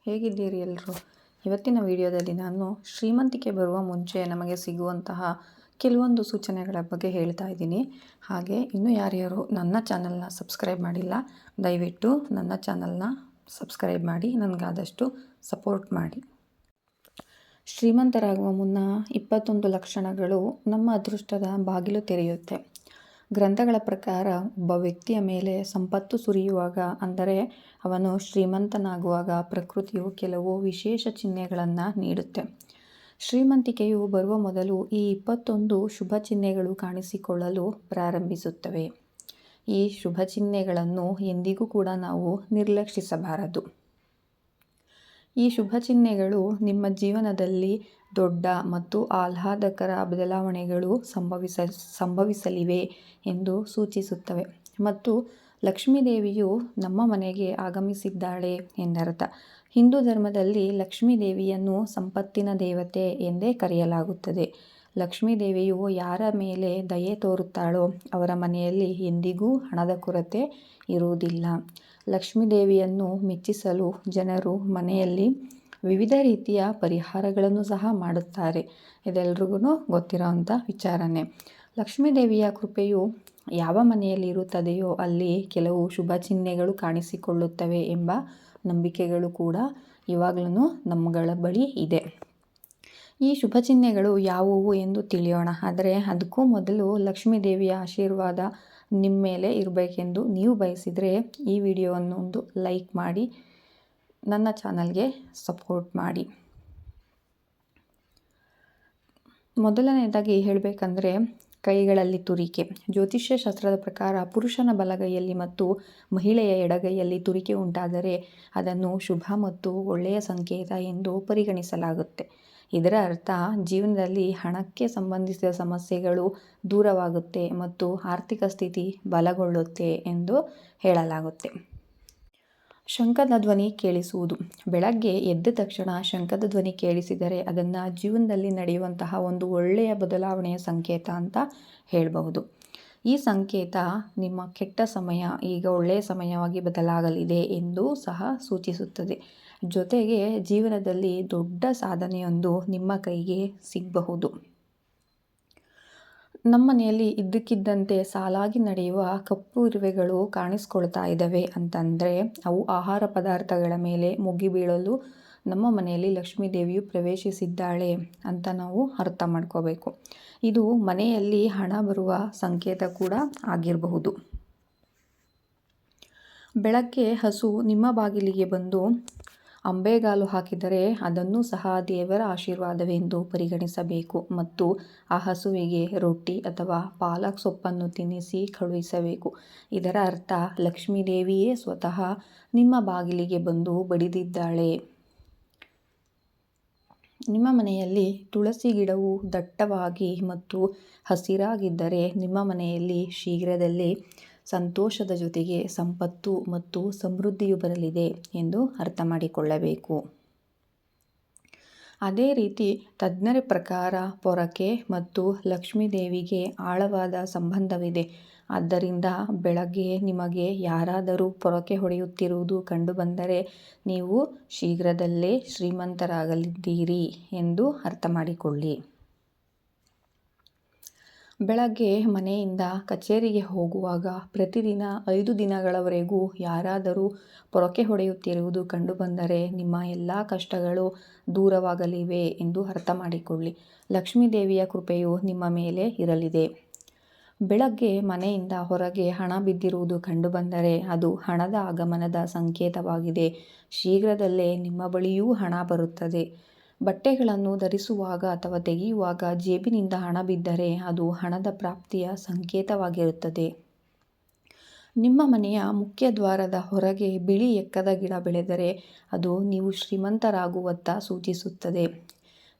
ಹೇಗಿದ್ದೀರಿ ಎಲ್ಲರೂ? ಇವತ್ತಿನ ವಿಡಿಯೋದಲ್ಲಿ ನಾನು ಶ್ರೀಮಂತಿಕೆ ಬರುವ ಮುಂಚೆ ನಮಗೆ ಸಿಗುವಂತಹ ಕೆಲವೊಂದು ಸೂಚನೆಗಳ ಬಗ್ಗೆ ಹೇಳ್ತಾ ಇದ್ದೀನಿ. ಹಾಗೆ ಇನ್ನೂ ಯಾರ್ಯಾರು ನನ್ನ ಚಾನಲ್ನ ಸಬ್ಸ್ಕ್ರೈಬ್ ಮಾಡಿಲ್ಲ, ದಯವಿಟ್ಟು ನನ್ನ ಚಾನಲ್ನ ಸಬ್ಸ್ಕ್ರೈಬ್ ಮಾಡಿ, ನನಗಾದಷ್ಟು ಸಪೋರ್ಟ್ ಮಾಡಿ. ಶ್ರೀಮಂತರಾಗುವ ಮುನ್ನ 21 ಲಕ್ಷಣಗಳು ನಮ್ಮ ಅದೃಷ್ಟದ ಬಾಗಿಲು ತೆರೆಯುತ್ತೆ. ಗ್ರಂಥಗಳ ಪ್ರಕಾರ ಒಬ್ಬ ವ್ಯಕ್ತಿಯ ಮೇಲೆ ಸಂಪತ್ತು ಸುರಿಯುವಾಗ, ಅಂದರೆ ಅವನು ಶ್ರೀಮಂತನಾಗುವಾಗ ಪ್ರಕೃತಿಯು ಕೆಲವು ವಿಶೇಷ ಚಿಹ್ನೆಗಳನ್ನು ನೀಡುತ್ತೆ. ಶ್ರೀಮಂತಿಕೆಯು ಬರುವ ಮೊದಲು ಈ 21 ಶುಭ ಚಿಹ್ನೆಗಳು ಕಾಣಿಸಿಕೊಳ್ಳಲು ಪ್ರಾರಂಭಿಸುತ್ತವೆ. ಈ ಶುಭ ಚಿಹ್ನೆಗಳನ್ನು ಎಂದಿಗೂ ಕೂಡ ನಾವು ನಿರ್ಲಕ್ಷಿಸಬಾರದು. ಈ ಶುಭ ಚಿಹ್ನೆಗಳು ನಿಮ್ಮ ಜೀವನದಲ್ಲಿ ದೊಡ್ಡ ಮತ್ತು ಆಹ್ಲಾದಕರ ಬದಲಾವಣೆಗಳು ಸಂಭವಿಸಲಿವೆ ಎಂದು ಸೂಚಿಸುತ್ತವೆ ಮತ್ತು ಲಕ್ಷ್ಮೀದೇವಿಯು ನಮ್ಮ ಮನೆಗೆ ಆಗಮಿಸಿದ್ದಾಳೆ ಎಂದರ್ಥ. ಹಿಂದೂ ಧರ್ಮದಲ್ಲಿ ಲಕ್ಷ್ಮೀದೇವಿಯನ್ನು ಸಂಪತ್ತಿನ ದೇವತೆ ಎಂದೇ ಕರೆಯಲಾಗುತ್ತದೆ. ಲಕ್ಷ್ಮೀದೇವಿಯು ಯಾರ ಮೇಲೆ ದಯೆ ತೋರುತ್ತಾಳೋ ಅವರ ಮನೆಯಲ್ಲಿ ಎಂದಿಗೂ ಹಣದ ಕೊರತೆ ಇರುವುದಿಲ್ಲ. ಲಕ್ಷ್ಮೀದೇವಿಯನ್ನು ಮೆಚ್ಚಿಸಲು ಜನರು ಮನೆಯಲ್ಲಿ ವಿವಿಧ ರೀತಿಯ ಪರಿಹಾರಗಳನ್ನು ಸಹ ಮಾಡುತ್ತಾರೆ. ಇದೆಲ್ರಿಗೂ ಗೊತ್ತಿರೋವಂಥ ವಿಚಾರನೇ. ಲಕ್ಷ್ಮೀದೇವಿಯ ಕೃಪೆಯು ಯಾವ ಮನೆಯಲ್ಲಿ ಇರುತ್ತದೆಯೋ ಅಲ್ಲಿ ಕೆಲವು ಶುಭ ಚಿಹ್ನೆಗಳು ಕಾಣಿಸಿಕೊಳ್ಳುತ್ತವೆ ಎಂಬ ನಂಬಿಕೆಗಳು ಕೂಡ ಇವಾಗಲೂ ನಮ್ಮಗಳ ಬಳಿ ಇದೆ. ಈ ಶುಭ ಚಿಹ್ನೆಗಳು ಯಾವುವು ಎಂದು ತಿಳಿಯೋಣ. ಆದರೆ ಅದಕ್ಕೂ ಮೊದಲು ಲಕ್ಷ್ಮೀದೇವಿಯ ಆಶೀರ್ವಾದ ನಿಮ್ಮ ಮೇಲೆ ಇರಬೇಕೆಂದು ನೀವು ಬಯಸಿದರೆ ಈ ವಿಡಿಯೋವನ್ನು ಒಂದು ಲೈಕ್ ಮಾಡಿ, ನನ್ನ ಚಾನಲ್ಗೆ ಸಪೋರ್ಟ್ ಮಾಡಿ. ಮೊದಲನೇದಾಗಿ ಹೇಳಬೇಕಂದ್ರೆ ಕೈಗಳಲ್ಲಿ ತುರಿಕೆ. ಜ್ಯೋತಿಷ್ಯ ಶಾಸ್ತ್ರದ ಪ್ರಕಾರ ಪುರುಷನ ಬಲಗೈಯಲ್ಲಿ ಮತ್ತು ಮಹಿಳೆಯ ಎಡಗೈಯಲ್ಲಿ ತುರಿಕೆ ಉಂಟಾದರೆ ಅದನ್ನು ಶುಭ ಮತ್ತು ಒಳ್ಳೆಯ ಸಂಕೇತ ಎಂದು ಪರಿಗಣಿಸಲಾಗುತ್ತೆ. ಇದರ ಅರ್ಥ ಜೀವನದಲ್ಲಿ ಹಣಕ್ಕೆ ಸಂಬಂಧಿಸಿದ ಸಮಸ್ಯೆಗಳು ದೂರವಾಗುತ್ತೆ ಮತ್ತು ಆರ್ಥಿಕ ಸ್ಥಿತಿ ಬಲಗೊಳ್ಳುತ್ತೆ ಎಂದು ಹೇಳಲಾಗುತ್ತೆ. ಶಂಖದ ಧ್ವನಿ ಕೇಳಿಸುವುದು. ಬೆಳಗ್ಗೆ ಎದ್ದ ತಕ್ಷಣ ಶಂಖದ ಧ್ವನಿ ಕೇಳಿಸಿದರೆ ಅದನ್ನು ಜೀವನದಲ್ಲಿ ನಡೆಯುವಂತಹ ಒಂದು ಒಳ್ಳೆಯ ಬದಲಾವಣೆಯ ಸಂಕೇತ ಅಂತ ಹೇಳಬಹುದು. ಈ ಸಂಕೇತ ನಿಮ್ಮ ಕೆಟ್ಟ ಸಮಯ ಈಗ ಒಳ್ಳೆಯ ಸಮಯವಾಗಿ ಬದಲಾಗಲಿದೆ ಎಂದು ಸಹ ಸೂಚಿಸುತ್ತದೆ. ಜೊತೆಗೆ ಜೀವನದಲ್ಲಿ ದೊಡ್ಡ ಸಾಧನೆಯೊಂದು ನಿಮ್ಮ ಕೈಗೆ ಸಿಗಬಹುದು. ನಮ್ಮ ಮನೆಯಲ್ಲಿ ಇದ್ದಕ್ಕಿದ್ದಂತೆ ಸಾಲಾಗಿ ನಡೆಯುವ ಕಪ್ಪು ಇರುವೆಗಳು ಕಾಣಿಸ್ಕೊಳ್ತಾ ಇದ್ದಾವೆ ಅಂತಂದರೆ ಅವು ಆಹಾರ ಪದಾರ್ಥಗಳ ಮೇಲೆ ಮುಗಿಬೀಳಲು ನಮ್ಮ ಮನೆಯಲ್ಲಿ ಲಕ್ಷ್ಮೀದೇವಿಯು ಪ್ರವೇಶಿಸಿದ್ದಾಳೆ ಅಂತ ನಾವು ಅರ್ಥ ಮಾಡ್ಕೋಬೇಕು. ಇದು ಮನೆಯಲ್ಲಿ ಹಣ ಬರುವ ಸಂಕೇತ ಕೂಡ ಆಗಿರಬಹುದು. ಬೆಳಗ್ಗೆ ಹಸು ನಿಮ್ಮ ಬಾಗಿಲಿಗೆ ಬಂದು ಅಂಬೆಗಾಲು ಹಾಕಿದರೆ ಅದನ್ನು ಸಹ ದೇವರ ಆಶೀರ್ವಾದವೆಂದು ಪರಿಗಣಿಸಬೇಕು ಮತ್ತು ಆ ಹಸುವಿಗೆ ರೊಟ್ಟಿ ಅಥವಾ ಪಾಲಕ್ ಸೊಪ್ಪನ್ನು ತಿನ್ನಿಸಿ ಕಳುಹಿಸಬೇಕು. ಇದರ ಅರ್ಥ ಲಕ್ಷ್ಮೀದೇವಿಯೇ ಸ್ವತಃ ನಿಮ್ಮ ಬಾಗಿಲಿಗೆ ಬಂದು ಬಡಿದಿದ್ದಾಳೆ. ನಿಮ್ಮ ಮನೆಯಲ್ಲಿ ತುಳಸಿ ಗಿಡವು ದಟ್ಟವಾಗಿ ಮತ್ತು ಹಸಿರಾಗಿದ್ದರೆ ನಿಮ್ಮ ಮನೆಯಲ್ಲಿ ಶೀಘ್ರದಲ್ಲೇ ಸಂತೋಷದ ಜೊತೆಗೆ ಸಂಪತ್ತು ಮತ್ತು ಸಮೃದ್ಧಿಯು ಬರಲಿದೆ ಎಂದು ಅರ್ಥ ಮಾಡಿಕೊಳ್ಳಬೇಕು. ಅದೇ ರೀತಿ ತಜ್ಞರ ಪ್ರಕಾರ ಪೊರಕೆ ಮತ್ತು ಲಕ್ಷ್ಮೀದೇವಿಗೆ ಆಳವಾದ ಸಂಬಂಧವಿದೆ. ಆದ್ದರಿಂದ ಬೆಳಗ್ಗೆ ನಿಮಗೆ ಯಾರಾದರೂ ಪೊರಕೆ ಹೊಡೆಯುತ್ತಿರುವುದು ಕಂಡುಬಂದರೆ ನೀವು ಶೀಘ್ರದಲ್ಲೇ ಶ್ರೀಮಂತರಾಗಲಿದ್ದೀರಿ ಎಂದು ಅರ್ಥ ಮಾಡಿಕೊಳ್ಳಿ. ಬೆಳಗ್ಗೆ ಮನೆಯಿಂದ ಕಚೇರಿಗೆ ಹೋಗುವಾಗ ಪ್ರತಿದಿನ 5 ದಿನಗಳವರೆಗೂ ಯಾರಾದರೂ ಪೊರಕೆ ಹೊಡೆಯುತ್ತಿರುವುದು ಕಂಡುಬಂದರೆ ನಿಮ್ಮ ಎಲ್ಲ ಕಷ್ಟಗಳು ದೂರವಾಗಲಿವೆ ಎಂದು ಅರ್ಥ ಮಾಡಿಕೊಳ್ಳಿ. ಲಕ್ಷ್ಮೀದೇವಿಯ ಕೃಪೆಯು ನಿಮ್ಮ ಮೇಲೆ ಇರಲಿದೆ. ಬೆಳಗ್ಗೆ ಮನೆಯಿಂದ ಹೊರಗೆ ಹಣ ಬಿದ್ದಿರುವುದು ಕಂಡುಬಂದರೆ ಅದು ಹಣದ ಆಗಮನದ ಸಂಕೇತವಾಗಿದೆ. ಶೀಘ್ರದಲ್ಲೇ ನಿಮ್ಮ ಬಳಿಯೂ ಹಣ ಬರುತ್ತದೆ. ಬಟ್ಟೆಗಳನ್ನು ಧರಿಸುವಾಗ ಅಥವಾ ತೆಗೆಯುವಾಗ ಜೇಬಿನಿಂದ ಹಣ ಬಿದ್ದರೆ ಅದು ಹಣದ ಪ್ರಾಪ್ತಿಯ ಸಂಕೇತವಾಗಿರುತ್ತದೆ. ನಿಮ್ಮ ಮನೆಯ ಮುಖ್ಯ ದ್ವಾರದ ಹೊರಗೆ ಬಿಳಿ ಎಕ್ಕದ ಗಿಡ ಬೆಳೆದರೆ ಅದು ನೀವು ಶ್ರೀಮಂತರಾಗುವತ್ತ ಸೂಚಿಸುತ್ತದೆ.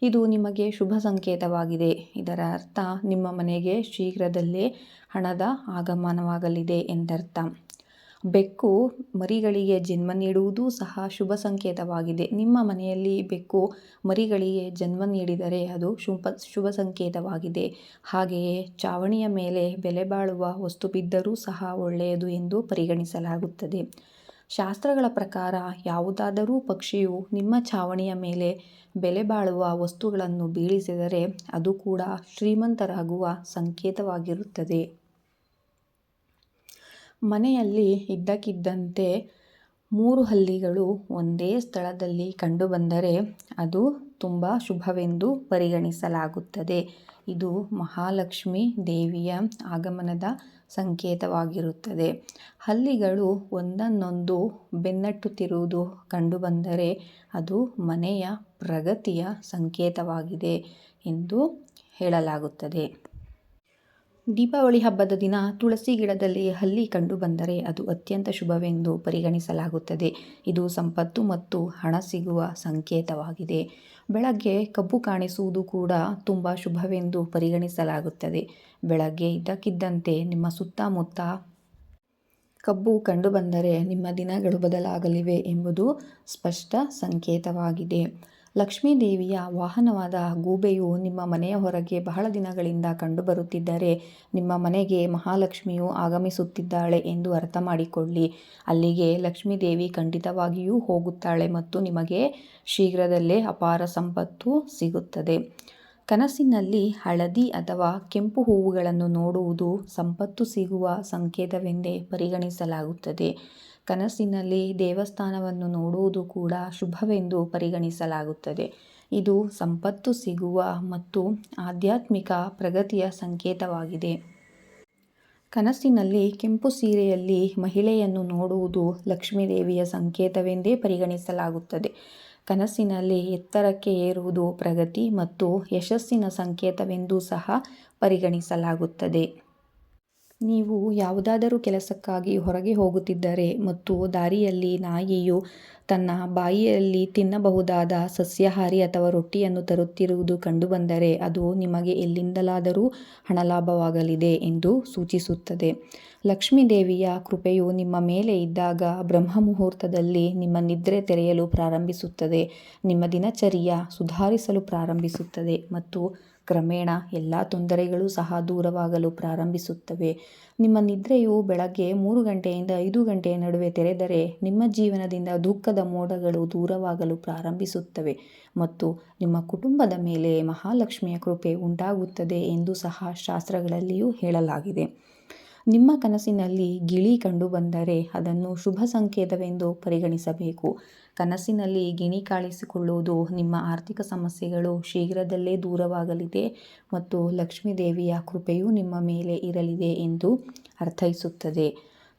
ಇದು ನಿಮಗೆ ಶುಭ ಸಂಕೇತವಾಗಿದೆ. ಇದರ ಅರ್ಥ ನಿಮ್ಮ ಮನೆಗೆ ಶೀಘ್ರದಲ್ಲೇ ಹಣದ ಆಗಮನವಾಗಲಿದೆ ಎಂದರ್ಥ. ಬೆಕ್ಕು ಮರಿಗಳಿಗೆ ಜನ್ಮ ನೀಡುವುದೂ ಸಹ ಶುಭ ಸಂಕೇತವಾಗಿದೆ. ನಿಮ್ಮ ಮನೆಯಲ್ಲಿ ಬೆಕ್ಕು ಮರಿಗಳಿಗೆ ಜನ್ಮ ನೀಡಿದರೆ ಅದು ಶುಭ ಸಂಕೇತವಾಗಿದೆ. ಹಾಗೆಯೇ ಚಾವಣಿಯ ಮೇಲೆ ಬೆಲೆ ಬಾಳುವ ವಸ್ತು ಬಿದ್ದರೂ ಸಹ ಒಳ್ಳೆಯದು ಎಂದು ಪರಿಗಣಿಸಲಾಗುತ್ತದೆ. ಶಾಸ್ತ್ರಗಳ ಪ್ರಕಾರ ಯಾವುದಾದರೂ ಪಕ್ಷಿಯು ನಿಮ್ಮ ಛಾವಣಿಯ ಮೇಲೆ ಬೆಲೆ ಬಾಳುವ ವಸ್ತುಗಳನ್ನು ಬೀಳಿಸಿದರೆ ಅದು ಕೂಡ ಶ್ರೀಮಂತರಾಗುವ ಸಂಕೇತವಾಗಿರುತ್ತದೆ. ಮನೆಯಲ್ಲಿ ಇದ್ದಕ್ಕಿದ್ದಂತೆ 3 ಹಲ್ಲಿಗಳು ಒಂದೇ ಸ್ಥಳದಲ್ಲಿ ಕಂಡುಬಂದರೆ ಅದು ತುಂಬ ಶುಭವೆಂದು ಪರಿಗಣಿಸಲಾಗುತ್ತದೆ. ಇದು ಮಹಾಲಕ್ಷ್ಮಿ ದೇವಿಯ ಆಗಮನದ ಸಂಕೇತವಾಗಿರುತ್ತದೆ. ಹಲ್ಲಿಗಳು ಒಂದನ್ನೊಂದು ಬೆನ್ನಟ್ಟುತ್ತಿರುವುದು ಕಂಡುಬಂದರೆ ಅದು ಮನೆಯ ಪ್ರಗತಿಯ ಸಂಕೇತವಾಗಿದೆ ಎಂದು ಹೇಳಲಾಗುತ್ತದೆ. ದೀಪಾವಳಿ ಹಬ್ಬದ ದಿನ ತುಳಸಿ ಗಿಡದಲ್ಲಿ ಹಲ್ಲಿ ಕಂಡುಬಂದರೆ ಅದು ಅತ್ಯಂತ ಶುಭವೆಂದು ಪರಿಗಣಿಸಲಾಗುತ್ತದೆ. ಇದು ಸಂಪತ್ತು ಮತ್ತು ಹಣ ಸಿಗುವ ಸಂಕೇತವಾಗಿದೆ. ಬೆಳಗ್ಗೆ ಕಬ್ಬು ಕಾಣಿಸುವುದು ಕೂಡ ತುಂಬ ಶುಭವೆಂದು ಪರಿಗಣಿಸಲಾಗುತ್ತದೆ. ಬೆಳಗ್ಗೆ ಇದ್ದಕ್ಕಿದ್ದಂತೆ ನಿಮ್ಮ ಸುತ್ತಮುತ್ತ ಕಬ್ಬು ಕಂಡುಬಂದರೆ ನಿಮ್ಮ ದಿನಗಳು ಬದಲಾಗಲಿವೆ ಎಂಬುದು ಸ್ಪಷ್ಟ ಸಂಕೇತವಾಗಿದೆ. ಲಕ್ಷ್ಮೀ ದೇವಿಯ ವಾಹನವಾದ ಗೂಬೆಯು ನಿಮ್ಮ ಮನೆಯ ಹೊರಗೆ ಬಹಳ ದಿನಗಳಿಂದ ಕಂಡುಬರುತ್ತಿದ್ದರೆ ನಿಮ್ಮ ಮನೆಗೆ ಮಹಾಲಕ್ಷ್ಮಿಯು ಆಗಮಿಸುತ್ತಿದ್ದಾಳೆ ಎಂದು ಅರ್ಥ ಮಾಡಿಕೊಳ್ಳಿ. ಅಲ್ಲಿಗೆ ಲಕ್ಷ್ಮೀ ದೇವಿ ಖಂಡಿತವಾಗಿಯೂ ಹೋಗುತ್ತಾಳೆ ಮತ್ತು ನಿಮಗೆ ಶೀಘ್ರದಲ್ಲೇ ಅಪಾರ ಸಂಪತ್ತು ಸಿಗುತ್ತದೆ. ಕನಸಿನಲ್ಲಿ ಹಳದಿ ಅಥವಾ ಕೆಂಪು ಹೂವುಗಳನ್ನು ನೋಡುವುದು ಸಂಪತ್ತು ಸಿಗುವ ಸಂಕೇತವೆಂದೇ ಪರಿಗಣಿಸಲಾಗುತ್ತದೆ. ಕನಸಿನಲ್ಲಿ ದೇವಸ್ಥಾನವನ್ನು ನೋಡುವುದು ಕೂಡ ಶುಭವೆಂದು ಪರಿಗಣಿಸಲಾಗುತ್ತದೆ. ಇದು ಸಂಪತ್ತು ಸಿಗುವ ಮತ್ತು ಆಧ್ಯಾತ್ಮಿಕ ಪ್ರಗತಿಯ ಸಂಕೇತವಾಗಿದೆ. ಕನಸಿನಲ್ಲಿ ಕೆಂಪು ಸೀರೆಯಲ್ಲಿ ಮಹಿಳೆಯನ್ನು ನೋಡುವುದು ಲಕ್ಷ್ಮೀ ದೇವಿಯ ಸಂಕೇತವೆಂದೇ ಪರಿಗಣಿಸಲಾಗುತ್ತದೆ. ಕನಸಿನಲ್ಲಿ ಎತ್ತರಕ್ಕೆ ಏರುವುದು ಪ್ರಗತಿ ಮತ್ತು ಯಶಸ್ಸಿನ ಸಂಕೇತವೆಂದೂ ಸಹ ಪರಿಗಣಿಸಲಾಗುತ್ತದೆ. ನೀವು ಯಾವುದಾದರೂ ಕೆಲಸಕ್ಕಾಗಿ ಹೊರಗೆ ಹೋಗುತ್ತಿದ್ದರೆ ಮತ್ತು ದಾರಿಯಲ್ಲಿ ನಾಯಿಯು ತನ್ನ ಬಾಯಿಯಲ್ಲಿ ತಿನ್ನಬಹುದಾದ ಸಸ್ಯಾಹಾರಿ ಅಥವಾ ರೊಟ್ಟಿಯನ್ನು ತರುತ್ತಿರುವುದು ಕಂಡುಬಂದರೆ ಅದು ನಿಮಗೆ ಎಲ್ಲಿಂದಲಾದರೂ ಹಣಲಾಭವಾಗಲಿದೆ ಎಂದು ಸೂಚಿಸುತ್ತದೆ. ಲಕ್ಷ್ಮೀ ದೇವಿಯ ಕೃಪೆಯು ನಿಮ್ಮ ಮೇಲೆ ಇದ್ದಾಗ ಬ್ರಹ್ಮಮುಹೂರ್ತದಲ್ಲಿ ನಿಮ್ಮ ನಿದ್ರೆ ತೆರೆಯಲು ಪ್ರಾರಂಭಿಸುತ್ತದೆ, ನಿಮ್ಮ ದಿನಚರಿಯ ಸುಧಾರಿಸಲು ಪ್ರಾರಂಭಿಸುತ್ತದೆ ಮತ್ತು ಕ್ರಮೇಣ ಎಲ್ಲ ತೊಂದರೆಗಳು ಸಹ ದೂರವಾಗಲು ಪ್ರಾರಂಭಿಸುತ್ತವೆ. ನಿಮ್ಮ ನಿದ್ರೆಯು ಬೆಳಗ್ಗೆ 3 ಗಂಟೆಯಿಂದ 5 ಗಂಟೆಯ ನಡುವೆ ತೆರೆದರೆ ನಿಮ್ಮ ಜೀವನದಿಂದ ದುಃಖದ ಮೋಡಗಳು ದೂರವಾಗಲು ಪ್ರಾರಂಭಿಸುತ್ತವೆ ಮತ್ತು ನಿಮ್ಮ ಕುಟುಂಬದ ಮೇಲೆ ಮಹಾಲಕ್ಷ್ಮಿಯ ಕೃಪೆ ಉಂಟಾಗುತ್ತದೆ ಎಂದು ಸಹ ಶಾಸ್ತ್ರಗಳಲ್ಲಿಯೂ ಹೇಳಲಾಗಿದೆ. ನಿಮ್ಮ ಕನಸಿನಲ್ಲಿ ಗಿಳಿ ಕಂಡುಬಂದರೆ ಅದನ್ನು ಶುಭ ಸಂಕೇತವೆಂದು ಪರಿಗಣಿಸಬೇಕು. ಕನಸಿನಲ್ಲಿ ಗಿಣಿ ಕಾಣಿಸಿಕೊಳ್ಳುವುದು ನಿಮ್ಮ ಆರ್ಥಿಕ ಸಮಸ್ಯೆಗಳು ಶೀಘ್ರದಲ್ಲೇ ದೂರವಾಗಲಿದೆ ಮತ್ತು ಲಕ್ಷ್ಮೀ ದೇವಿಯ ಕೃಪೆಯೂ ನಿಮ್ಮ ಮೇಲೆ ಇರಲಿದೆ ಎಂದು ಅರ್ಥೈಸುತ್ತದೆ.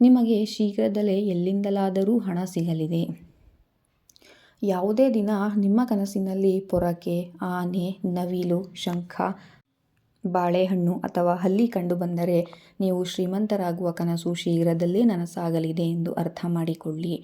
ನಿಮಗೆ ಶೀಘ್ರದಲ್ಲೇ ಎಲ್ಲಿಂದಲಾದರೂ ಹಣ ಸಿಗಲಿದೆ. ಯಾವುದೇ ದಿನ ನಿಮ್ಮ ಕನಸಿನಲ್ಲಿ ಪೊರಕೆ, ಆನೆ, ನವಿಲು, ಶಂಖ, ಬಾಳೆಹಣ್ಣು ಅಥವಾ ಹಲ್ಲಿ ಕಂಡುಬಂದರೆ ನೀವು ಶ್ರೀಮಂತರಾಗುವ ಕನಸು ಶೀಘ್ರದಲ್ಲೇ ನನಸಾಗಲಿದೆ ಎಂದು ಅರ್ಥ ಮಾಡಿಕೊಳ್ಳಿ.